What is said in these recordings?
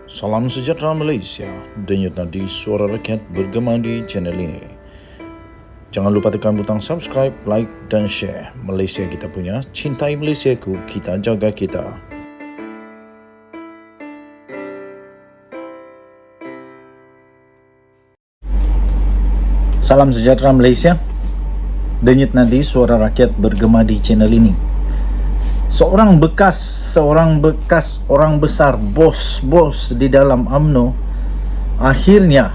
Salam sejahtera Malaysia, denyut nadi suara rakyat bergema di channel ini. Jangan lupa tekan butang subscribe, like dan share. Malaysia kita punya, cintai Malaysiaku, kita jaga kita. Salam sejahtera Malaysia, denyut nadi suara rakyat bergema di channel ini. Seorang bekas orang besar, bos di dalam UMNO akhirnya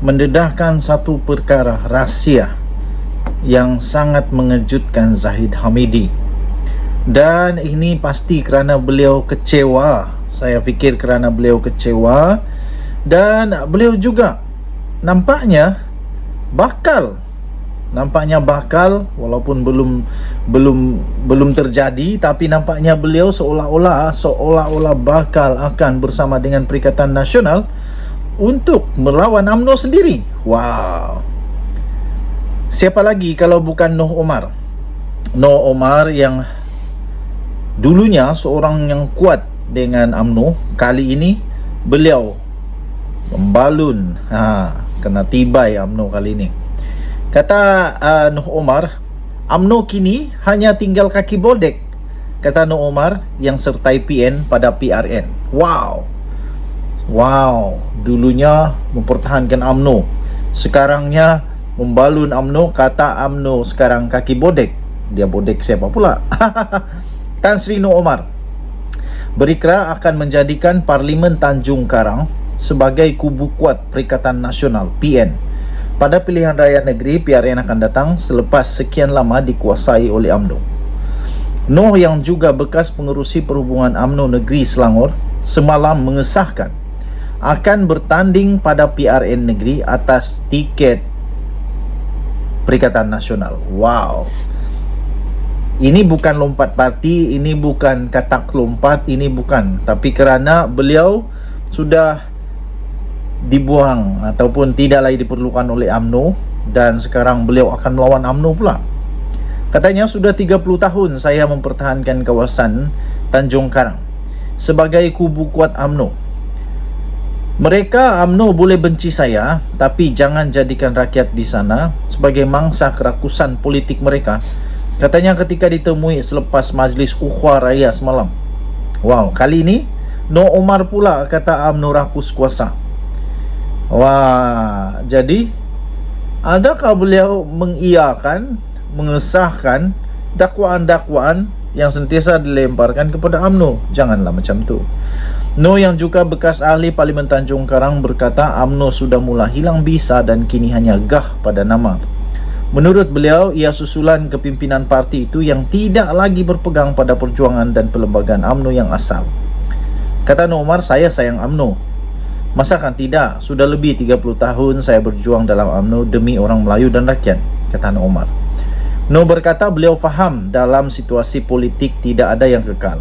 mendedahkan satu perkara rahsia yang sangat mengejutkan Zahid Hamidi. Dan ini pasti kerana beliau kecewa. Saya fikir kerana beliau kecewa, dan beliau juga nampaknya bakal walaupun belum terjadi, tapi nampaknya beliau seolah-olah bakal akan bersama dengan Perikatan Nasional untuk melawan UMNO sendiri. Wow. Siapa lagi kalau bukan Noh Omar? Noh Omar yang dulunya seorang yang kuat dengan UMNO, kali ini beliau membalun. Kena tibai UMNO kali ini. Kata Noh Omar, UMNO kini hanya tinggal kaki bodek. Kata Noh Omar yang sertai PN pada PRN. Wow. Dulunya mempertahankan UMNO, sekarangnya membalun UMNO. Kata UMNO sekarang kaki bodek. Dia bodek siapa pula? Tan Sri Noh Omar berikrar akan menjadikan Parlimen Tanjung Karang sebagai kubu kuat Perikatan Nasional PN pada pilihan raya negeri PRN akan datang selepas sekian lama dikuasai oleh UMNO. Noh yang juga bekas pengerusi perhubungan UMNO Negeri Selangor semalam mengesahkan akan bertanding pada PRN negeri atas tiket Perikatan Nasional. Wow. Ini bukan lompat parti, ini bukan katak lompat, ini bukan. Tapi kerana beliau sudah dibuang ataupun tidak lagi diperlukan oleh UMNO, dan sekarang beliau akan melawan UMNO pula. Katanya, sudah 30 tahun saya mempertahankan kawasan Tanjung Karang sebagai kubu kuat UMNO. Mereka UMNO boleh benci saya, tapi jangan jadikan rakyat di sana sebagai mangsa kerakusan politik mereka. Katanya ketika ditemui selepas majlis Ukhuwah Raya semalam. Wow, kali ini Noh Omar pula kata UMNO rakus kuasa. Wah, jadi adakah beliau mengiyakan, mengesahkan dakwaan-dakwaan yang sentiasa dilemparkan kepada UMNO? Janganlah macam tu. Noh yang juga bekas ahli Parlimen Tanjung Karang berkata UMNO sudah mula hilang bisa dan kini hanya gah pada nama. Menurut beliau, ia susulan kepimpinan parti itu yang tidak lagi berpegang pada perjuangan dan perlembagaan UMNO yang asal. Kata Noh Omar, saya sayang UMNO. Masakan tidak? Sudah lebih 30 tahun saya berjuang dalam UMNO demi orang Melayu dan rakyat, kata Noh Omar. Noh berkata beliau faham dalam situasi politik tidak ada yang kekal.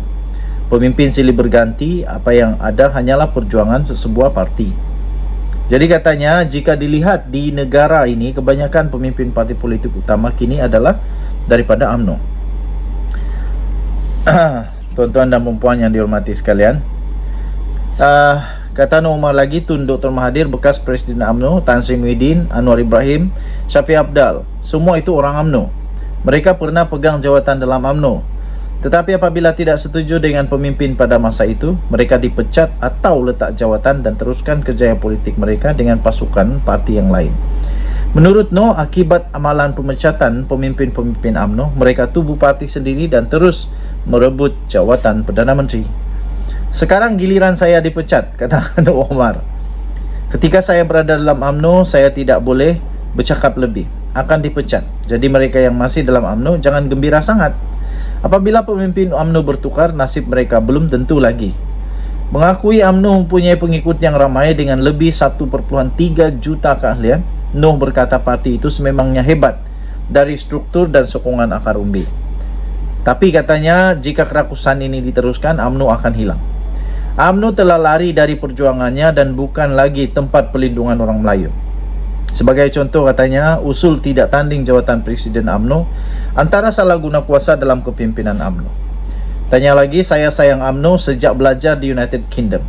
Pemimpin silih berganti, apa yang ada hanyalah perjuangan sesebuah parti. Jadi katanya, jika dilihat di negara ini, kebanyakan pemimpin parti politik utama kini adalah daripada UMNO. Tuan-tuan dan puan yang dihormati sekalian, kata Noh Omar lagi, Tun Dr. Mahathir, bekas Presiden UMNO, Tan Sri Muhyiddin, Anwar Ibrahim, Syafiq Abdal, semua itu orang UMNO. Mereka pernah pegang jawatan dalam UMNO. Tetapi apabila tidak setuju dengan pemimpin pada masa itu, mereka dipecat atau letak jawatan dan teruskan kerjaya politik mereka dengan pasukan parti yang lain. Menurut Noh, akibat amalan pemecatan pemimpin-pemimpin UMNO, mereka tubuh parti sendiri dan terus merebut jawatan Perdana Menteri. Sekarang giliran saya dipecat, kata Noh Omar. Ketika saya berada dalam UMNO, saya tidak boleh bercakap lebih, akan dipecat. Jadi mereka yang masih dalam UMNO jangan gembira sangat. Apabila pemimpin UMNO bertukar, nasib mereka belum tentu lagi. Mengakui UMNO mempunyai pengikut yang ramai dengan lebih 1,3 juta keahlian, Noh berkata parti itu sememangnya hebat dari struktur dan sokongan akar umbi. Tapi katanya, jika kerakusan ini diteruskan, UMNO akan hilang. UMNO telah lari dari perjuangannya dan bukan lagi tempat perlindungan orang Melayu. Sebagai contoh katanya, usul tidak tanding jawatan Presiden UMNO antara salah guna kuasa dalam kepimpinan UMNO. Tanya lagi, saya sayang UMNO sejak belajar di United Kingdom.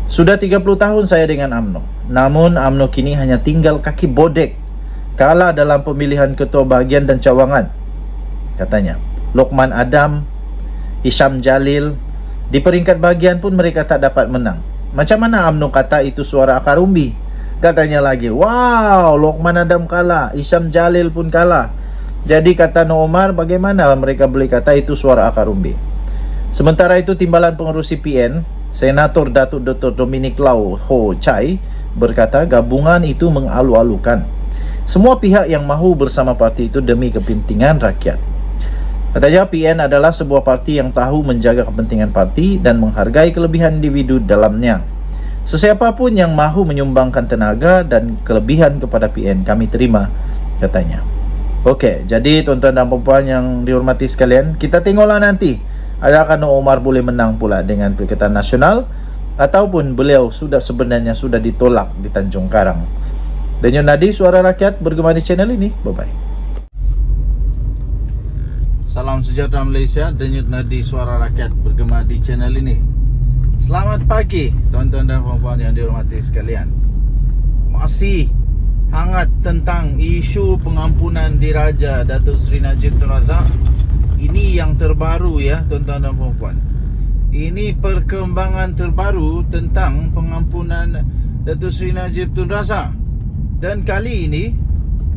Sudah 30 tahun saya dengan UMNO. Namun UMNO kini hanya tinggal kaki bodek kalah dalam pemilihan ketua bahagian dan cawangan. Katanya, Lokman Adam, Hisham Jalil, di peringkat bahagian pun mereka tak dapat menang. Macam mana UMNO kata itu suara akar umbi? Katanya lagi, wow, Lokman Adam kalah, Hisham Jalil pun kalah. Jadi kata Noh Omar, bagaimana mereka boleh kata itu suara akar umbi? Sementara itu, Timbalan Pengerusi PN, Senator Datuk Dr. Dominic Lau Ho Chai berkata gabungan itu mengalu-alukan. Semua pihak yang mahu bersama parti itu demi kepentingan rakyat. Katanya PN adalah sebuah parti yang tahu menjaga kepentingan parti dan menghargai kelebihan individu dalamnya. Sesiapa pun yang mahu menyumbangkan tenaga dan kelebihan kepada PN kami terima, katanya. Okey, jadi tuan-tuan dan puan yang dihormati sekalian, kita tengoklah nanti adakah Noh Omar boleh menang pula dengan Perikatan Nasional ataupun beliau sebenarnya sudah ditolak di Tanjung Karang. Denyut Nadi Suara Rakyat bergema di channel ini. Bye-bye. Salam sejahtera Malaysia. Denyut Nadi Suara Rakyat bergema di channel ini. Selamat pagi tuan-tuan dan puan-puan yang dihormati sekalian. Masih hangat tentang isu pengampunan diraja Datuk Seri Najib Tun Razak. Ini yang terbaru ya tuan-tuan dan puan-puan. Ini perkembangan terbaru tentang pengampunan Datuk Seri Najib Tun Razak. Dan kali ini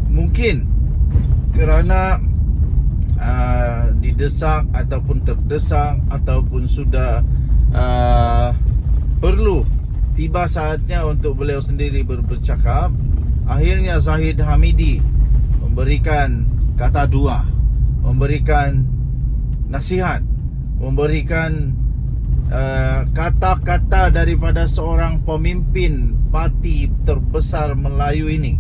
mungkin kerana didesak ataupun terdesak ataupun sudah perlu tiba saatnya untuk beliau sendiri bercakap, akhirnya Zahid Hamidi memberikan kata dua, memberikan nasihat, memberikan kata-kata daripada seorang pemimpin parti terbesar Melayu ini.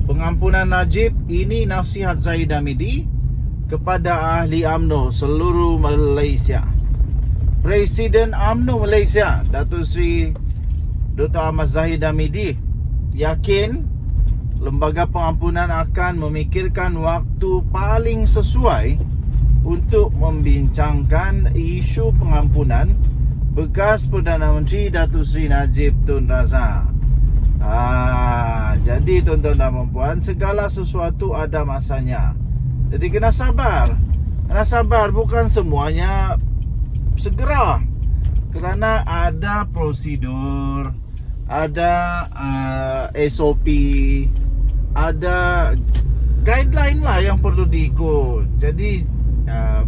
Pengampunan Najib ini nasihat Zahid Hamidi kepada ahli UMNO seluruh Malaysia. Presiden UMNO Malaysia Datuk Seri Dr. Ahmad Zahid Hamidi yakin lembaga pengampunan akan memikirkan waktu paling sesuai untuk membincangkan isu pengampunan bekas Perdana Menteri Datuk Seri Najib Tun Razak. Jadi tuan-tuan dan puan, segala sesuatu ada masanya. Jadi kena sabar. Kena sabar, bukan semuanya segera. Kerana ada prosedur, ada SOP, ada guideline lah yang perlu diikut. Jadi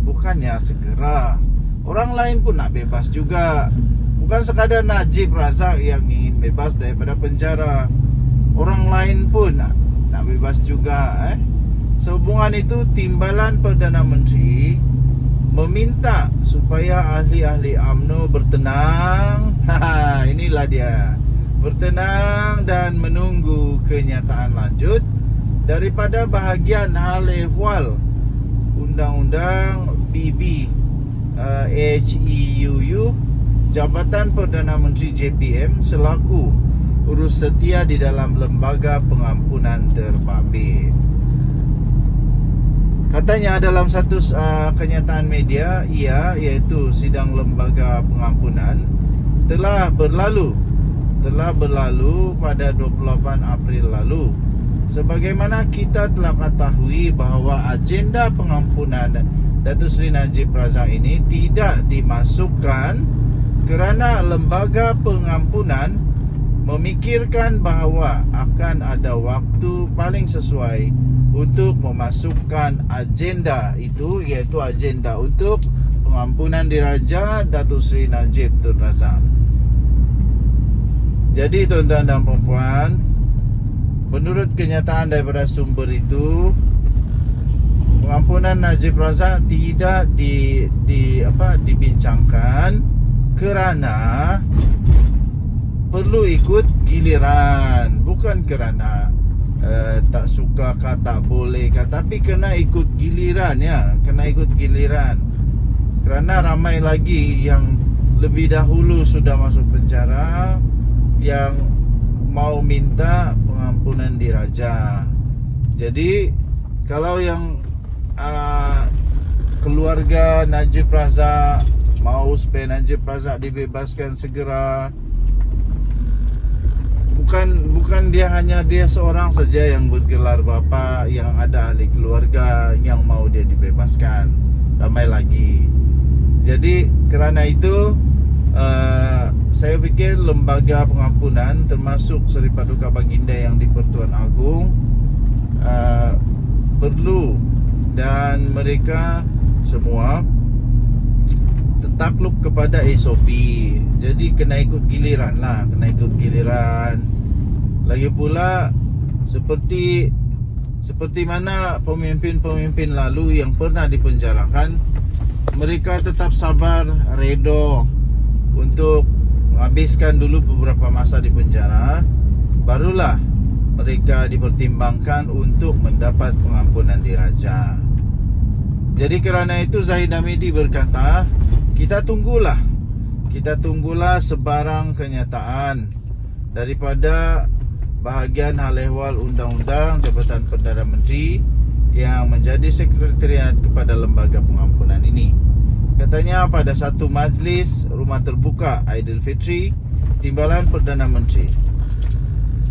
bukannya segera. Orang lain pun nak bebas juga. Bukan sekadar Najib Razak yang ingin bebas daripada penjara. Orang lain pun nak bebas juga. Sehubungan itu, Timbalan Perdana Menteri meminta supaya ahli-ahli UMNO bertenang. Inilah dia. Bertenang dan menunggu kenyataan lanjut daripada bahagian hal ehwal Undang-Undang BB HEUU Jabatan Perdana Menteri JPM selaku urus setia di dalam lembaga pengampunan terbabit. Katanya dalam satu kenyataan media, iaitu sidang lembaga pengampunan telah berlalu pada 28 April lalu. Sebagaimana kita telah ketahui bahawa agenda pengampunan Datuk Seri Najib Razak ini tidak dimasukkan kerana lembaga pengampunan memikirkan bahawa akan ada waktu paling sesuai untuk memasukkan agenda itu, iaitu agenda untuk pengampunan diraja Datuk Seri Najib Tun Razak. Jadi tuan-tuan dan puan-puan, menurut kenyataan daripada sumber itu, pengampunan Najib Razak tidak dibincangkan kerana perlu ikut giliran, bukan kerana tak suka ke tak boleh ke, tapi kena ikut giliran ya, kena ikut giliran. Kerana ramai lagi yang lebih dahulu sudah masuk penjara yang mau minta pengampunan diraja. Jadi kalau yang keluarga Najib Razak mau supaya Najib Razak dibebaskan segera, bukan dia seorang saja yang bergelar bapa, yang ada ahli keluarga yang mau dia dibebaskan, ramai lagi. Jadi kerana itu saya fikir lembaga pengampunan termasuk Seri Paduka Baginda yang di Pertuan Agong perlu, dan mereka semua takluk kepada SOP. Jadi kena ikut giliran lah, kena ikut giliran. Lagi pula seperti mana pemimpin-pemimpin lalu yang pernah dipenjarakan, mereka tetap sabar, redo untuk menghabiskan dulu beberapa masa di penjara, barulah mereka dipertimbangkan untuk mendapat pengampunan diraja. Jadi kerana itu Zahid Hamidi berkata, kita tunggulah sebarang kenyataan daripada bahagian hal ehwal undang-undang Jabatan Perdana Menteri yang menjadi sekretariat kepada lembaga pengampunan ini. Katanya pada satu majlis rumah terbuka Aidilfitri Timbalan Perdana Menteri.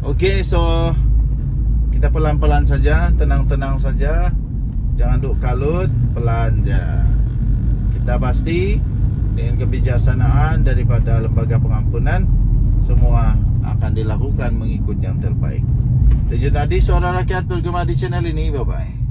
Okey, so kita pelan-pelan saja, tenang-tenang saja. Jangan duk kalut, pelan je. Kita pasti dengan kebijaksanaan daripada lembaga pengampunan, semua akan dilakukan mengikut yang terbaik. Dan jadi suara rakyat bergema di channel ini. Bye-bye.